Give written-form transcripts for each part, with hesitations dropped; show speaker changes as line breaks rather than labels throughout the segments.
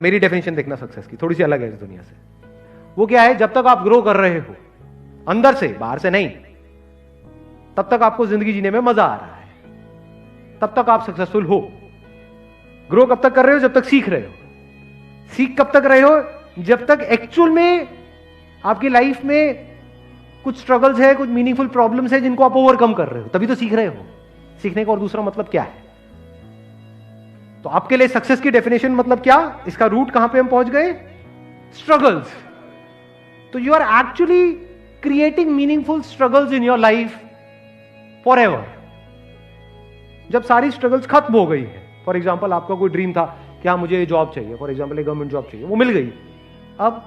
मेरी डेफिनेशन देखना सक्सेस की थोड़ी सी अलग है इस दुनिया से। वो क्या है, जब तक आप ग्रो कर रहे हो अंदर से, बाहर से नहीं, तब तक आपको जिंदगी जीने में मजा आ रहा है, तब तक आप सक्सेसफुल हो। ग्रो कब तक कर रहे हो? जब तक सीख रहे हो। सीख कब तक रहे हो? जब तक एक्चुअल में आपकी लाइफ में कुछ स्ट्रगल्स है, कुछ मीनिंगफुल प्रॉब्लम्स है जिनको आप ओवरकम कर रहे हो, तभी तो सीख रहे हो। सीखने का और दूसरा मतलब क्या है? तो आपके लिए सक्सेस की डेफिनेशन मतलब क्या? इसका रूट कहां पे हम पहुंच गए? स्ट्रगल्स। तो you are actually creating meaningful struggles in your life forever. जब सारी स्ट्रगल्स खत्म हो गई है, फॉर एग्जाम्पल आपका कोई ड्रीम था कि हाँ मुझे ये जॉब चाहिए, फॉर एग्जाम्पल एक गवर्नमेंट जॉब चाहिए, वो मिल गई, अब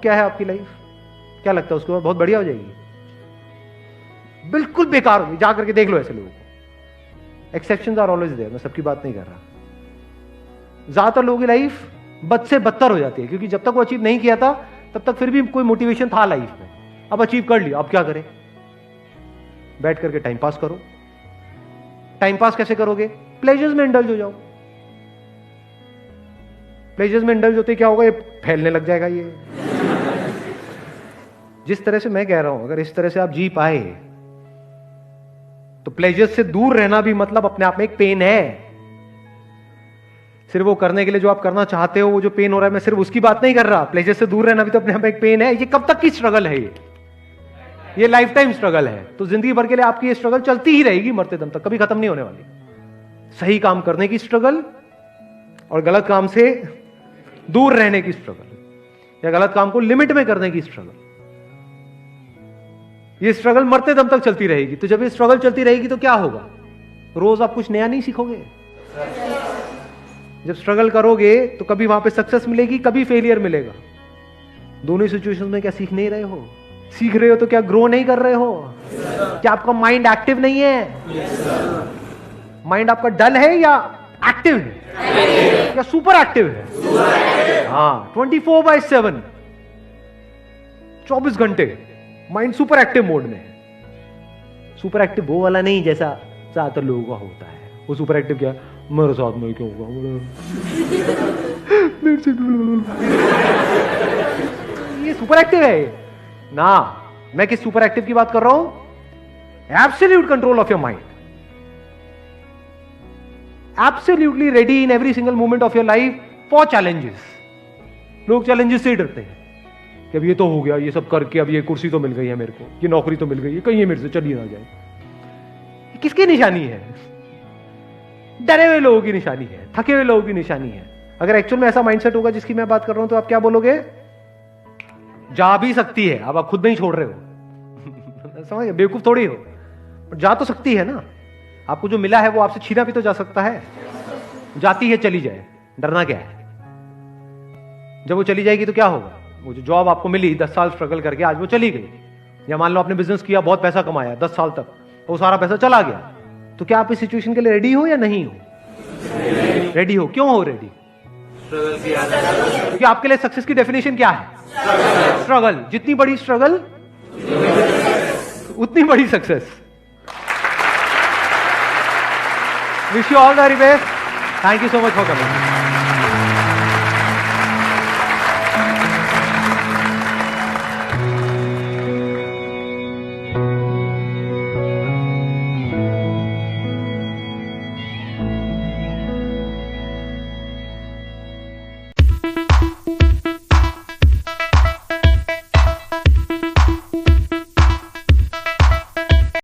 क्या है आपकी लाइफ? क्या लगता है उसके बाद बहुत बढ़िया हो जाएगी? बिल्कुल बेकार होगी। जा करके देख लो ऐसे लोगों को। एक्सेप्शंस आर ऑलवेज देयर, मैं सबकी बात नहीं कर रहा। ज्यादातर लोगों की लाइफ बद से बदतर हो जाती है, क्योंकि जब तक वो अचीव नहीं किया था तब तक फिर भी कोई मोटिवेशन था लाइफ में। अब अचीव कर लिया, अब क्या करें? बैठ करके टाइम पास करो। टाइम पास कैसे करोगे? प्लेजर्स में इंडल्ज हो जाओ। प्लेजर्स में इंडल्ज होते क्या होगा? ये फैलने लग जाएगा। ये जिस तरह से मैं कह रहा हूं, अगर इस तरह से आप जी पाए तो प्लेजर्स से दूर रहना भी मतलब अपने आप में एक पेन है। सिर्फ वो करने के लिए जो आप करना चाहते हो, वो जो पेन हो रहा है, मैं सिर्फ उसकी बात नहीं कर रहा। प्लेजर से दूर रहना भी तो अपने आप में एक पेन है। ये कब तक की स्ट्रगल है? ये लाइफ टाइम स्ट्रगल है। तो जिंदगी भर के लिए आपकी ये स्ट्रगल चलती ही रहेगी, मरते दम तक, कभी खत्म नहीं होने वाली। सही काम करने की स्ट्रगल और गलत काम से दूर रहने की स्ट्रगल, या गलत काम को लिमिट में करने की स्ट्रगल, ये स्ट्रगल मरते दम तक चलती रहेगी। तो जब ये स्ट्रगल चलती रहेगी तो क्या होगा? रोज आप कुछ नया नहीं सीखोगे। जब स्ट्रगल करोगे तो कभी वहां पे सक्सेस मिलेगी, कभी फेलियर मिलेगा। दोनों सिचुएशन में क्या सीख नहीं रहे हो? सीख रहे हो तो क्या ग्रो नहीं कर रहे हो? क्या आपका माइंड एक्टिव नहीं है? माइंड आपका डल है या एक्टिव है? या सुपर एक्टिव है? हाँ, 24/7, 24 घंटे माइंड सुपर एक्टिव मोड में। सुपर एक्टिव वो वाला नहीं जैसा ज्यादातर लोगों का होता है। वो सुपर एक्टिव क्या? मेरे साथ में क्यों होगा? ये सुपर एक्टिव है ना। मैं किस सुपर एक्टिव की बात कर रहा हूं? Absolute control of your mind, absolutely ready in every single moment of your life for challenges. लोग चैलेंजेस से ही डरते हैं कि अब ये तो हो गया, ये सब करके अब ये कुर्सी तो मिल गई है मेरे को, ये नौकरी तो मिल गई है, कहीं ये मेरे से चली ना जाए। किसकी निशानी है? डरे हुए लोगों की निशानी है, थके हुए लोगों की निशानी है। अगर एक्चुअल में ऐसा माइंडसेट होगा जिसकी मैं बात कर रहा हूं, तो आप क्या बोलोगे? जा भी सकती है। अब आप खुद नहीं छोड़ रहे हो। समझ गए? बेवकूफ थोड़ी हो, पर जा तो सकती है ना। आपको जो मिला है वो आपसे छीना भी तो जा सकता है। जाती है, चली जाए, डरना क्या है? जब वो चली जाएगी तो क्या होगा? वो जो जॉब आपको मिली 10 साल स्ट्रगल करके, आज वो चली गई। या मान लो आपने बिजनेस किया, बहुत पैसा कमाया 10 साल तक, वो सारा पैसा चला गया, तो क्या आप इस सिचुएशन के लिए रेडी हो या नहीं हो? रेडी हो। क्यों हो रेडी? क्योंकि आपके लिए सक्सेस की डेफिनेशन क्या है? स्ट्रगल। जितनी बड़ी स्ट्रगल उतनी बड़ी success. Wish you all the very best. Thank you so much for coming.